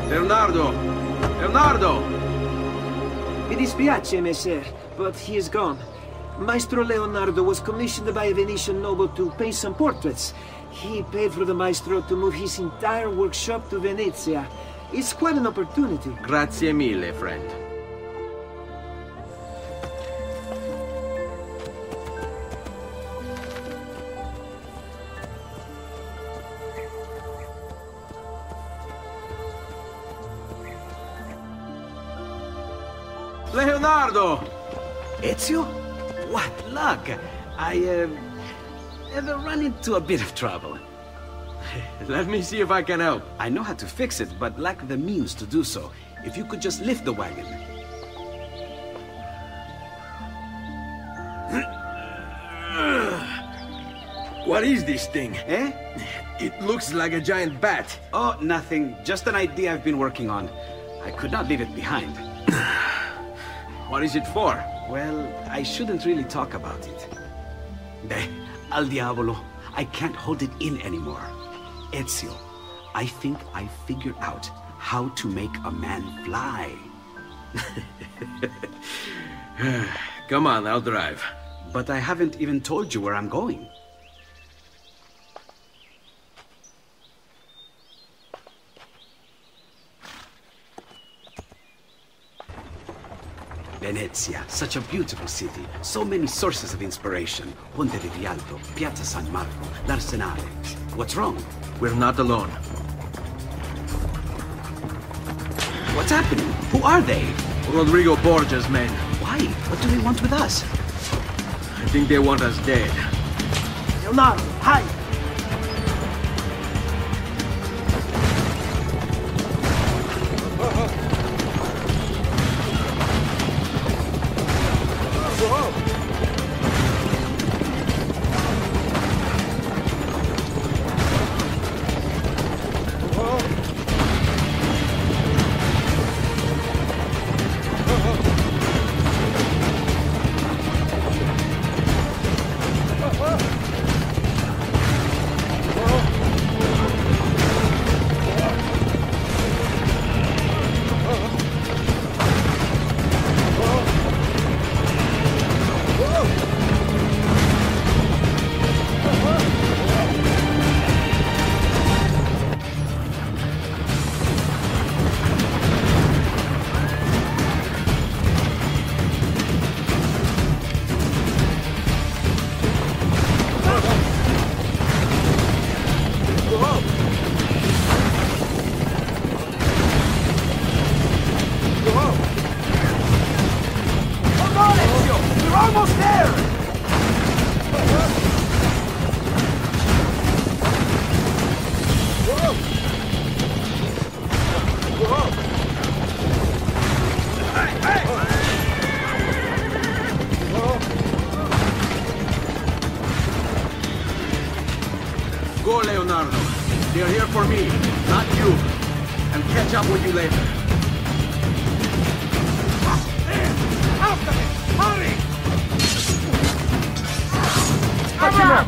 Leonardo! Leonardo! Mi dispiace, messer, but he is gone. Maestro Leonardo was commissioned by a Venetian noble to paint some portraits. He paid for the maestro to move his entire workshop to Venezia. It's quite an opportunity. Grazie mille, friend. Leonardo! Ezio? What luck! I ever run into a bit of trouble. Let me see if I can help. I know how to fix it, but lack the means to do so. If you could just lift the wagon. What is this thing? Eh? It looks like a giant bat. Oh, nothing. Just an idea I've been working on. I could not leave it behind. What is it for? Well, I shouldn't really talk about it. Al diavolo. I can't hold it in anymore. Ezio, I think I figured out how to make a man fly. Come on, I'll drive. But I haven't even told you where I'm going. Venezia, such a beautiful city. So many sources of inspiration. Ponte di Rialto, Piazza San Marco, l'Arsenale. What's wrong? We're not alone. What's happening? Who are they? Rodrigo Borgia's men. Why? What do they want with us? I think they want us dead. Leonardo, hide! Go, Leonardo. They're here for me, not you. I'll catch up with you later. After me! Hurry! Catch him up!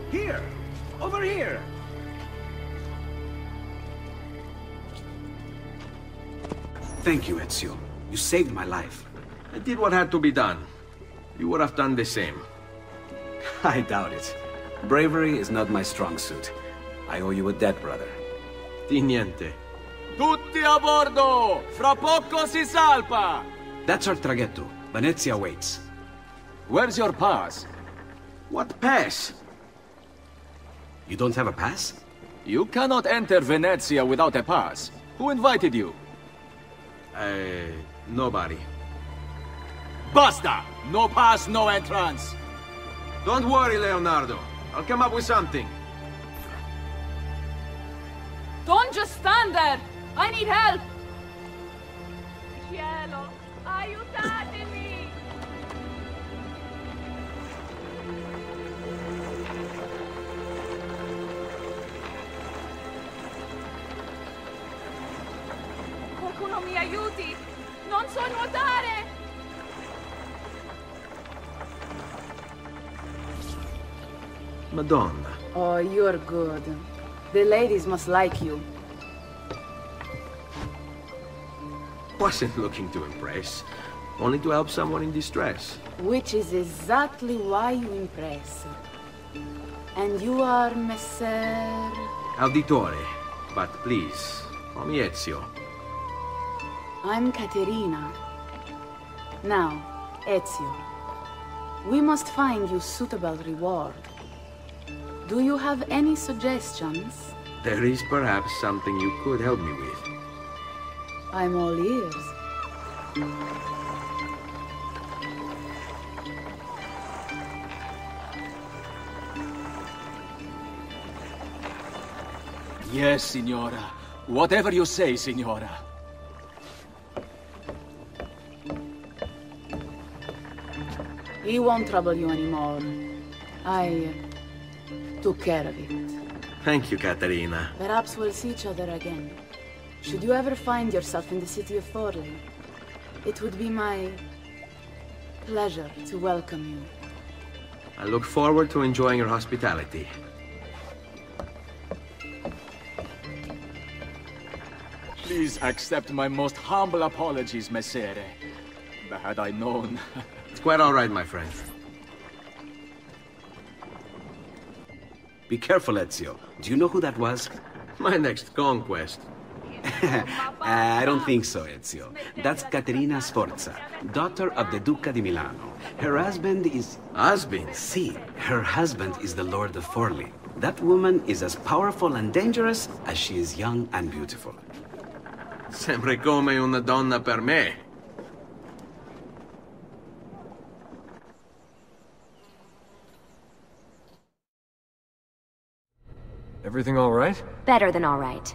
Here! Over here! Thank you, Ezio. You saved my life. I did what had to be done. You would have done the same. I doubt it. Bravery is not my strong suit. I owe you a debt, brother. Di niente. Tutti a bordo! Fra poco si salpa! That's our traghetto. Venezia waits. Where's your pass? What pass? You don't have a pass? You cannot enter Venezia without a pass. Who invited you? Nobody. Basta! No pass, no entrance! Don't worry, Leonardo. I'll come up with something. Don't just stand there! I need help! Cielo, aiutatemi! Qualcuno mi aiuti! Non so nuotare! Madonna. Oh, you're good. The ladies must like you. Wasn't looking to impress. Only to help someone in distress. Which is exactly why you impress. And you are Messer... Auditore. But please, call me Ezio. I'm Catarina. Now, Ezio. We must find you suitable reward. Do you have any suggestions? There is perhaps something you could help me with. I'm all ears. Yes, Signora. Whatever you say, Signora. He won't trouble you anymore. I took care of it. Thank you, Catarina. Perhaps we'll see each other again. Should you ever find yourself in the city of Forli, it would be my pleasure to welcome you. I look forward to enjoying your hospitality. Please accept my most humble apologies, Messere. Had I known... It's quite all right, my friend. Be careful, Ezio. Do you know who that was? My next conquest. I don't think so, Ezio. That's Catarina Sforza, daughter of the Duca di Milano. Her husband is... Husband? See, her husband is the Lord of Forli. That woman is as powerful and dangerous as she is young and beautiful. Sempre come una donna per me. Everything all right? Better than all right.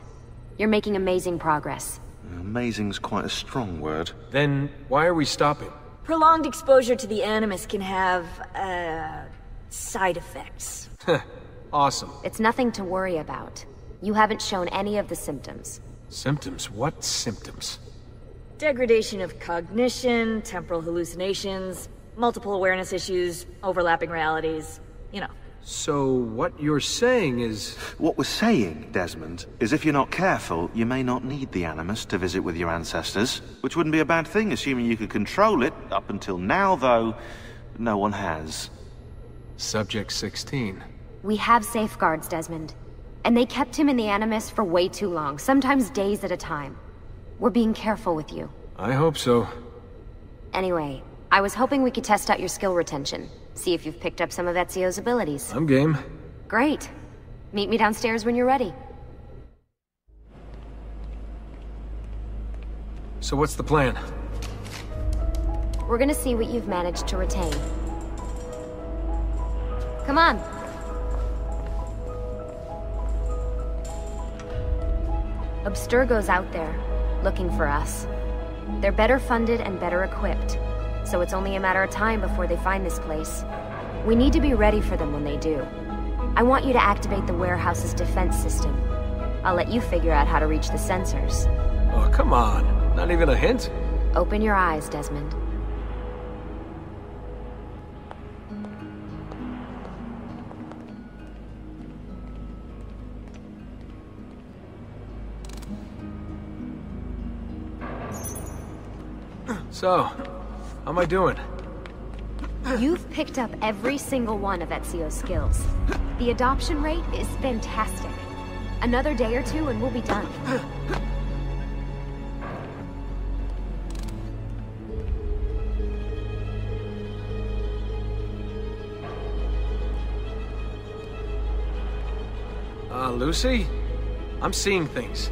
You're making amazing progress. Amazing's quite a strong word. Then why are we stopping? Prolonged exposure to the Animus can have, side effects. Awesome. It's nothing to worry about. You haven't shown any of the symptoms. Symptoms? What symptoms? Degradation of cognition, temporal hallucinations, multiple awareness issues, overlapping realities, you know. So what you're saying is... What we're saying, Desmond, is if you're not careful, you may not need the Animus to visit with your ancestors. Which wouldn't be a bad thing, assuming you could control it. Up until now, though, no one has. Subject 16. We have safeguards, Desmond. And they kept him in the Animus for way too long, sometimes days at a time. We're being careful with you. I hope so. Anyway, I was hoping we could test out your skill retention. See if you've picked up some of Ezio's abilities. I'm game. Great. Meet me downstairs when you're ready. So what's the plan? We're gonna see what you've managed to retain. Come on. Abstergo's out there, looking for us. They're better funded and better equipped, so it's only a matter of time before they find this place. We need to be ready for them when they do. I want you to activate the warehouse's defense system. I'll let you figure out how to reach the sensors. Oh, come on. Not even a hint? Open your eyes, Desmond. So, how am I doing? You've picked up every single one of Ezio's skills. The adoption rate is fantastic. Another day or two and we'll be done. Lucy? I'm seeing things.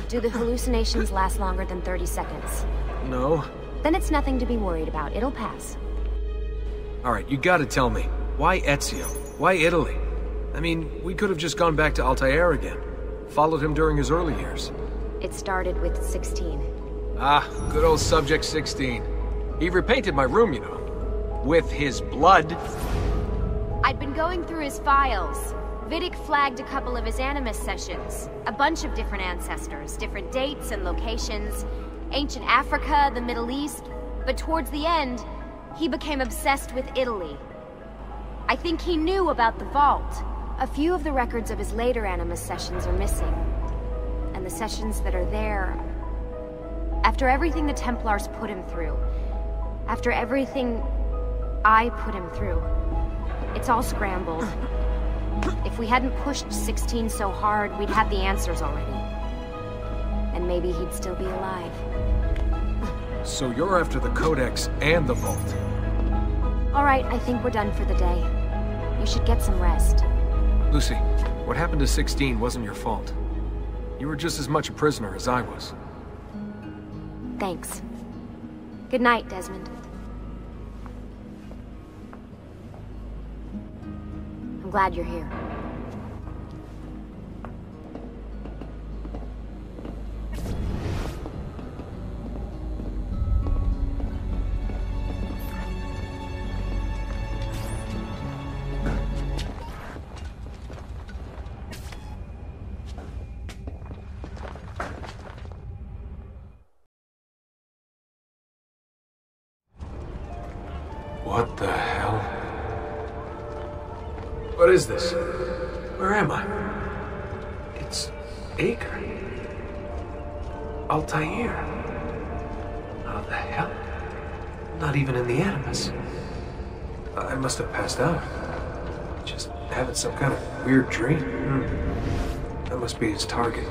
Do the hallucinations last longer than 30 seconds? No. Then it's nothing to be worried about. It'll pass. Alright, you gotta tell me. Why Ezio? Why Italy? I mean, we could have just gone back to Altair again. Followed him during his early years. It started with 16. Ah, good old Subject 16. He repainted my room, you know. With his blood. I'd been going through his files. Vidic flagged a couple of his Animus sessions. A bunch of different ancestors, different dates and locations. Ancient Africa, the Middle East. But towards the end, he became obsessed with Italy. I think he knew about the vault. A few of the records of his later Animus sessions are missing. And the sessions that are there... After everything the Templars put him through, after everything I put him through, it's all scrambled. If we hadn't pushed 16 so hard, we'd have the answers already. And maybe he'd still be alive. So you're after the Codex and the vault. All right, I think we're done for the day. You should get some rest. Lucy, what happened to 16 wasn't your fault. You were just as much a prisoner as I was. Thanks. Good night, Desmond. I'm glad you're here. What the hell? What is this? Where am I? It's Acre. Altair. How the hell? Not even in the Animus. I must have passed out. Just having some kind of weird dream. That must be his target.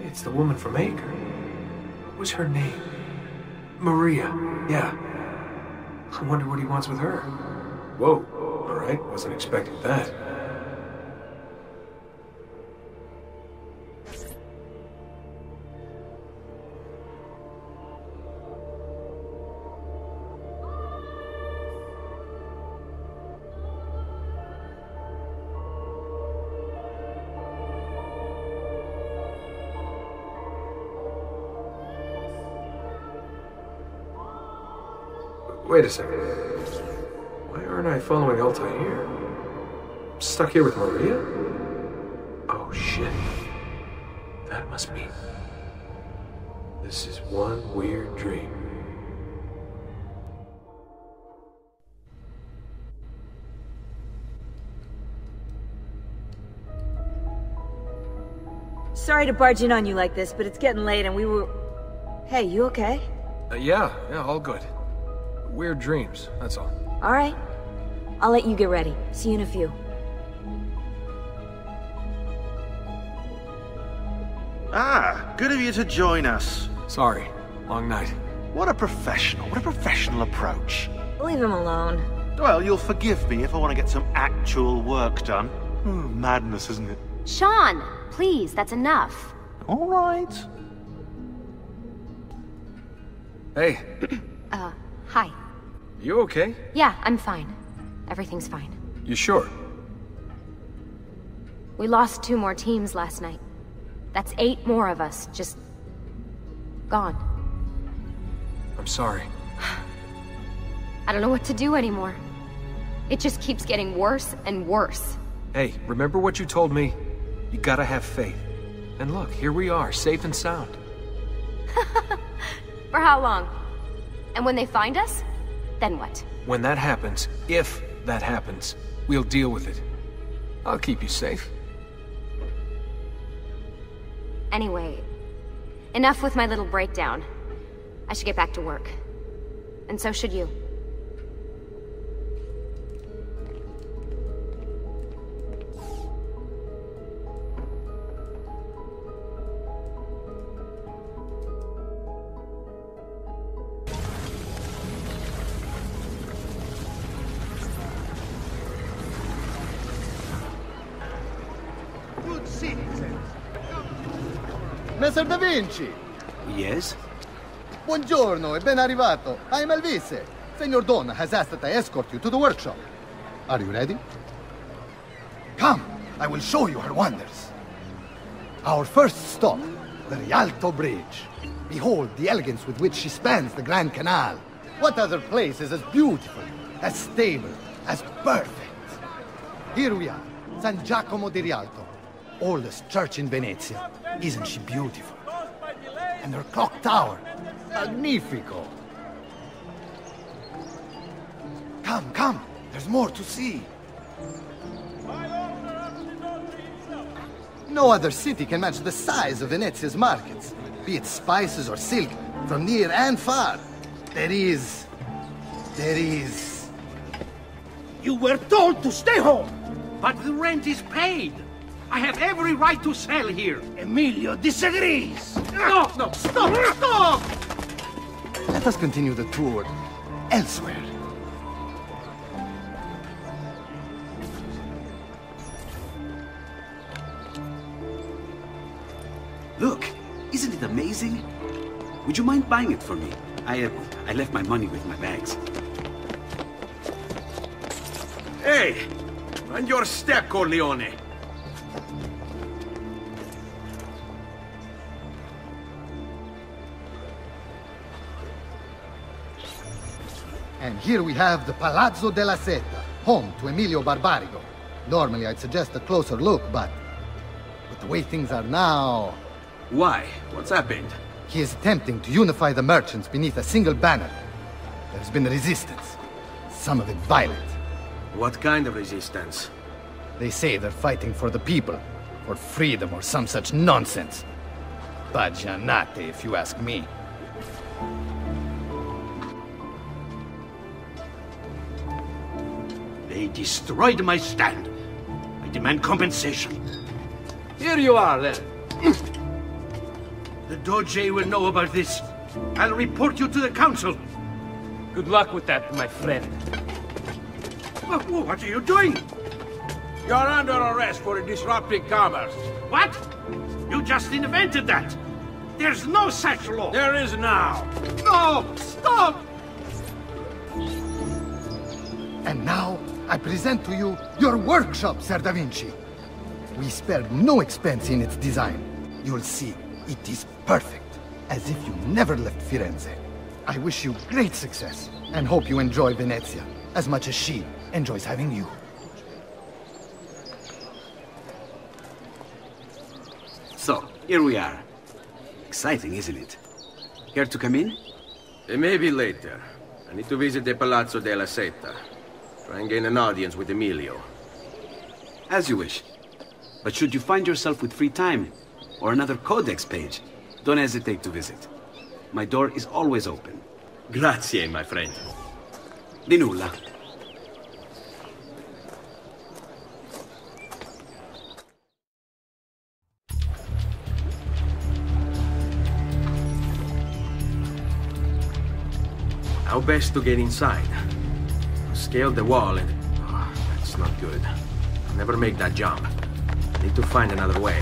It's the woman from Acre. What was her name? Maria. Yeah. I wonder what he wants with her. Whoa. All right. Wasn't expecting that. Wait a second. Why aren't I following Altair? I'm stuck here with Maria? Oh shit. That must mean... this is one weird dream. Sorry to barge in on you like this, but it's getting late and we were... Hey, you okay? Yeah, all good. Weird dreams, that's all. All right. I'll let you get ready. See you in a few. Ah, good of you to join us. Sorry, long night. What a professional approach. Leave him alone. Well, you'll forgive me if I want to get some actual work done. Madness, isn't it? Sean, please, that's enough. All right. Hey. Hi. You okay? Yeah, I'm fine. Everything's fine. You sure? We lost 2 more teams last night. That's 8 more of us, just... gone. I'm sorry. I don't know what to do anymore. It just keeps getting worse and worse. Hey, remember what you told me? You gotta have faith. And look, here we are, safe and sound. For how long? And when they find us, then what? When that happens, if that happens, we'll deal with it. I'll keep you safe. Anyway, enough with my little breakdown. I should get back to work. And so should you. Messer Da Vinci! Yes? Buongiorno e ben arrivato. I am Elvise. Senor Don has asked that I escort you to the workshop. Are you ready? Come, I will show you her wonders. Our first stop, the Rialto Bridge. Behold the elegance with which she spans the Grand Canal. What other place is as beautiful, as stable, as perfect? Here we are, San Giacomo di Rialto, oldest church in Venezia. Isn't she beautiful? And her clock tower, magnifico. Come, come, there's more to see. No other city can match the size of Venezia's markets, be it spices or silk, from near and far. There is... You were told to stay home! But the rent is paid! I have every right to sell here! Emilio disagrees! No, stop! Let us continue the tour elsewhere. Look, isn't it amazing? Would you mind buying it for me? I left my money with my bags. Hey! Mind your step, Corleone! And here we have the Palazzo della Seta, home to Emilio Barbarigo. Normally I'd suggest a closer look, but with the way things are now... Why? What's happened? He is attempting to unify the merchants beneath a single banner. There's been resistance, some of it violent. What kind of resistance? They say they're fighting for the people, for freedom or some such nonsense. Baggianate, if you ask me. They destroyed my stand. I demand compensation. Here you are, then. The Doge will know about this. I'll report you to the council. Good luck with that, my friend. What are you doing? You're under arrest for disrupting commerce. What? You just invented that. There's no such law. There is now. No! Stop! And now, I present to you your workshop, Sir Da Vinci. We spared no expense in its design. You'll see, it is perfect, as if you never left Firenze. I wish you great success, and hope you enjoy Venezia, as much as she enjoys having you. So, here we are. Exciting, isn't it? Care to come in? Maybe later. I need to visit the Palazzo della Seta. Try and gain an audience with Emilio. As you wish. But should you find yourself with free time, or another codex page, don't hesitate to visit. My door is always open. Grazie, my friend. Di nulla. How best to get inside? Scale the wall and... Oh, that's not good. I'll never make that jump. Need to find another way.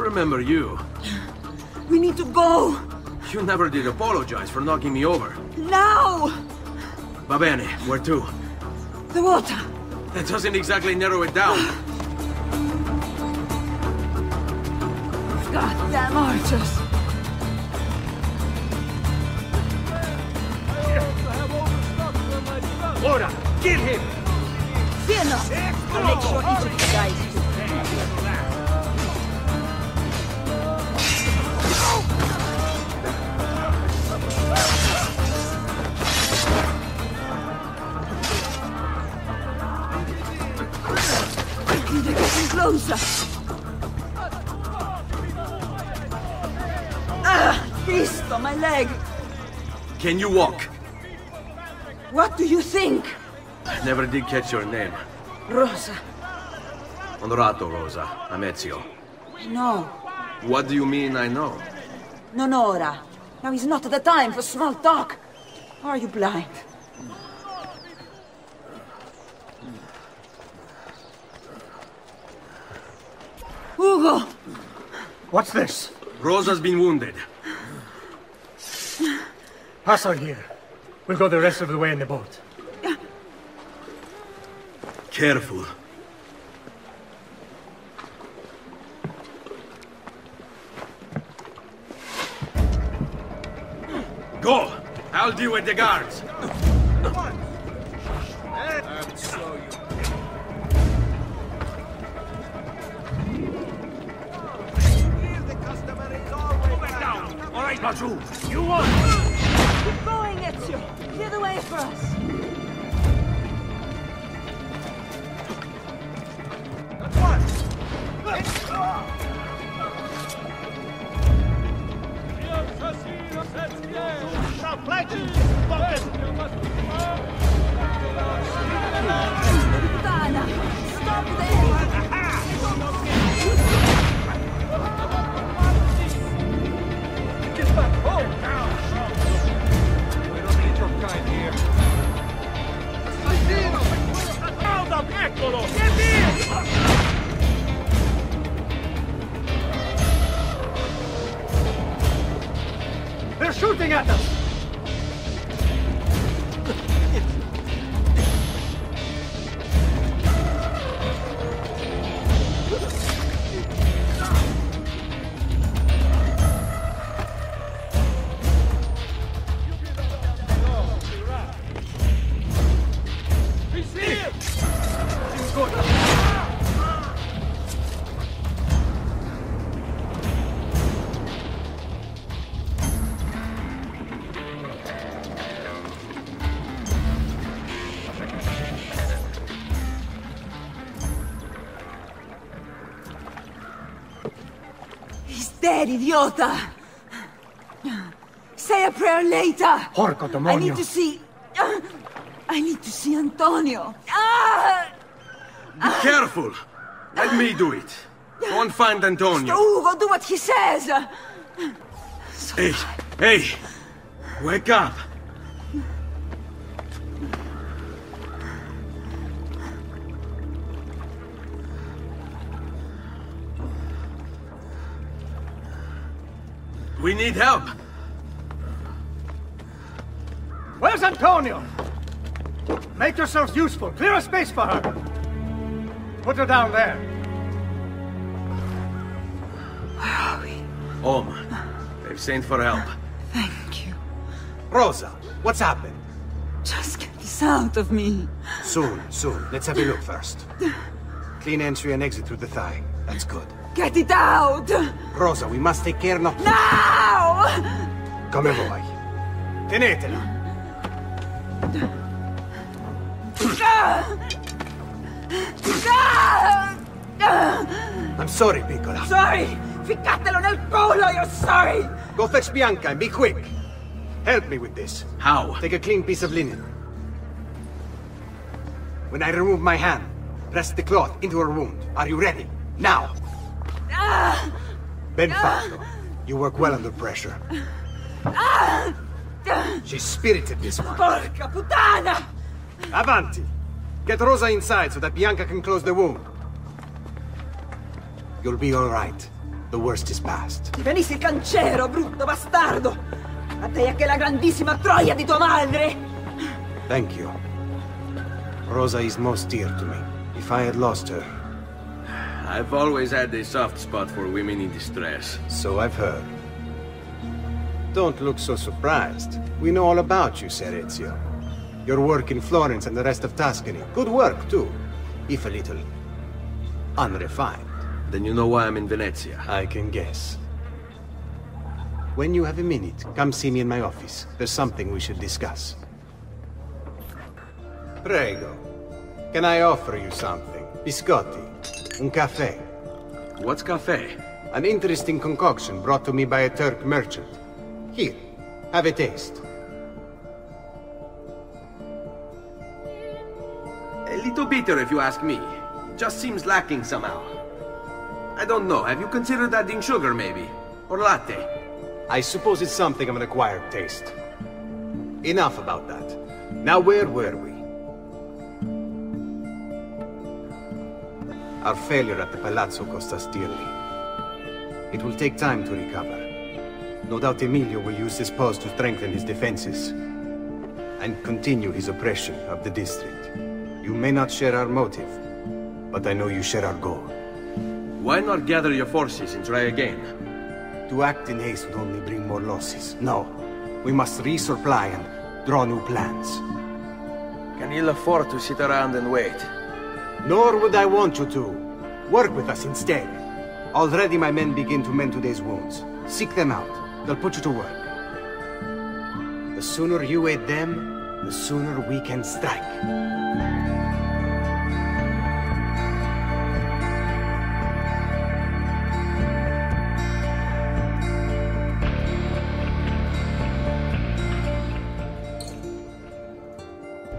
remember you. We need to go! You never did apologize for knocking me over. Now! Va bene, where to? The water! That doesn't exactly narrow it down. Goddamn archers! Ora, kill him! Fear not! I'll make sure each of you dies too. They're getting closer! Cristo, my leg! Can you walk? What do you think? I never did catch your name. Rosa. Onorato, Rosa. I'm Ezio. No. What do you mean I know? Non ora. Now is not the time for small talk. Are you blind? Hugo! What's this? Rosa's been wounded. Pass on here. We'll go the rest of the way in the boat. Careful. Go! I'll deal with the guards. All right, Baju. You won! Keep going, Ezio! Clear the way for us! Puttana! Stop there! Get back home! We don't need your kind here. Eccolo! Get in! They're shooting at us! Dead, idiota! Say a prayer later! Porco demonio! I need to see Antonio! Be careful! Let me do it. Go and find Antonio. Ugo, do what he says! Hey, hey! Wake up! We need help! Where's Antonio? Make yourselves useful. Clear a space for her. Put her down there. Where are we? Home. They've sent for help. Thank you. Rosa, what's happened? Just get this out of me. Soon. Let's have a look first. Clean entry and exit through the thigh. That's good. Get it out! Rosa, we must take care not... Now! Come vuoi. Tenetela. I'm sorry, piccola. Sorry! Ficcatelo nel culo, you're sorry! Go fetch Bianca and be quick. Help me with this. How? Take a clean piece of linen. When I remove my hand, press the cloth into her wound. Are you ready? Now! Ben fatto. You work well under pressure. She's spirited, this one. Porca puttana! Avanti! Get Rosa inside so that Bianca can close the wound. You'll be all right. The worst is past. Ti venissi il cancero, brutto bastardo! A te e che la grandissima troia di tua madre! Thank you. Rosa is most dear to me. If I had lost her... I've always had a soft spot for women in distress. So I've heard. Don't look so surprised. We know all about you, Ser Ezio. Your work in Florence and the rest of Tuscany. Good work, too. If a little... unrefined. Then you know why I'm in Venezia. I can guess. When you have a minute, come see me in my office. There's something we should discuss. Prego. Can I offer you something? Biscotti. Un caffè. What's caffè? An interesting concoction brought to me by a Turk merchant. Here, have a taste. A little bitter if you ask me. Just seems lacking somehow. I don't know, have you considered adding sugar maybe? Or latte? I suppose it's something of an acquired taste. Enough about that. Now where were we? Our failure at the Palazzo cost us dearly. It will take time to recover. No doubt Emilio will use this post to strengthen his defenses and continue his oppression of the district. You may not share our motive, but I know you share our goal. Why not gather your forces and try again? To act in haste would only bring more losses. No, we must resupply and draw new plans. Can you afford to sit around and wait? Nor would I want you to. Work with us instead. Already my men begin to mend today's wounds. Seek them out. They'll put you to work. The sooner you aid them, the sooner we can strike.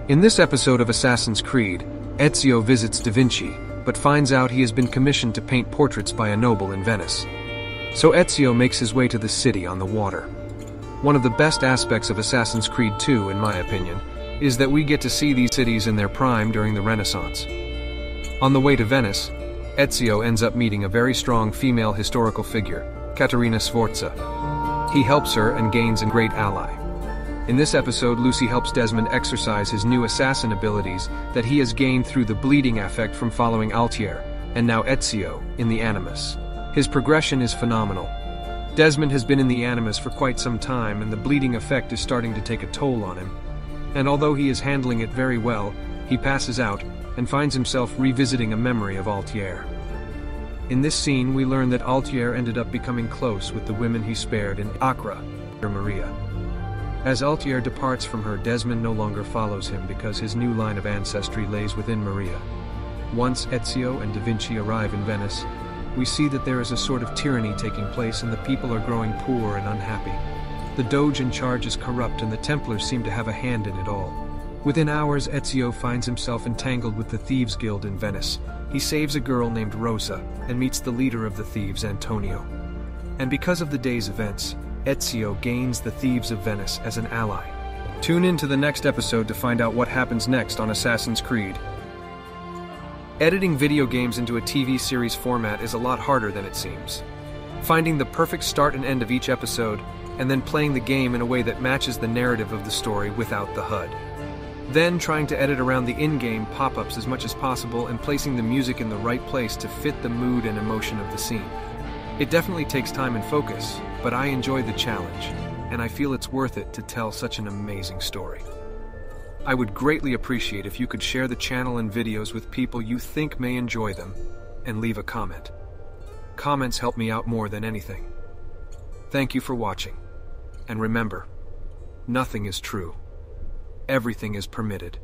In this episode of Assassin's Creed, Ezio visits Da Vinci, but finds out he has been commissioned to paint portraits by a noble in Venice. So Ezio makes his way to the city on the water. One of the best aspects of Assassin's Creed 2, in my opinion, is that we get to see these cities in their prime during the Renaissance. On the way to Venice, Ezio ends up meeting a very strong female historical figure, Catarina Sforza. He helps her and gains a great ally. In this episode, Lucy helps Desmond exercise his new assassin abilities that he has gained through the bleeding effect from following Altair, and now Ezio, in the Animus. His progression is phenomenal. Desmond has been in the Animus for quite some time, and the bleeding effect is starting to take a toll on him. And although he is handling it very well, he passes out and finds himself revisiting a memory of Altair. In this scene, we learn that Altair ended up becoming close with the women he spared in Acre, or Maria. As Altair departs from her, Desmond no longer follows him because his new line of ancestry lays within Maria. Once Ezio and Da Vinci arrive in Venice, we see that there is a sort of tyranny taking place and the people are growing poor and unhappy. The Doge in charge is corrupt and the Templars seem to have a hand in it all. Within hours, Ezio finds himself entangled with the Thieves' Guild in Venice. He saves a girl named Rosa and meets the leader of the thieves, Antonio. And because of the day's events, Ezio gains the Thieves of Venice as an ally. Tune in to the next episode to find out what happens next on Assassin's Creed. Editing video games into a TV series format is a lot harder than it seems. Finding the perfect start and end of each episode, and then playing the game in a way that matches the narrative of the story without the HUD. Then trying to edit around the in-game pop-ups as much as possible and placing the music in the right place to fit the mood and emotion of the scene. It definitely takes time and focus, but I enjoy the challenge, and I feel it's worth it to tell such an amazing story. I would greatly appreciate if you could share the channel and videos with people you think may enjoy them, and leave a comment. Comments help me out more than anything. Thank you for watching, and remember, nothing is true. Everything is permitted.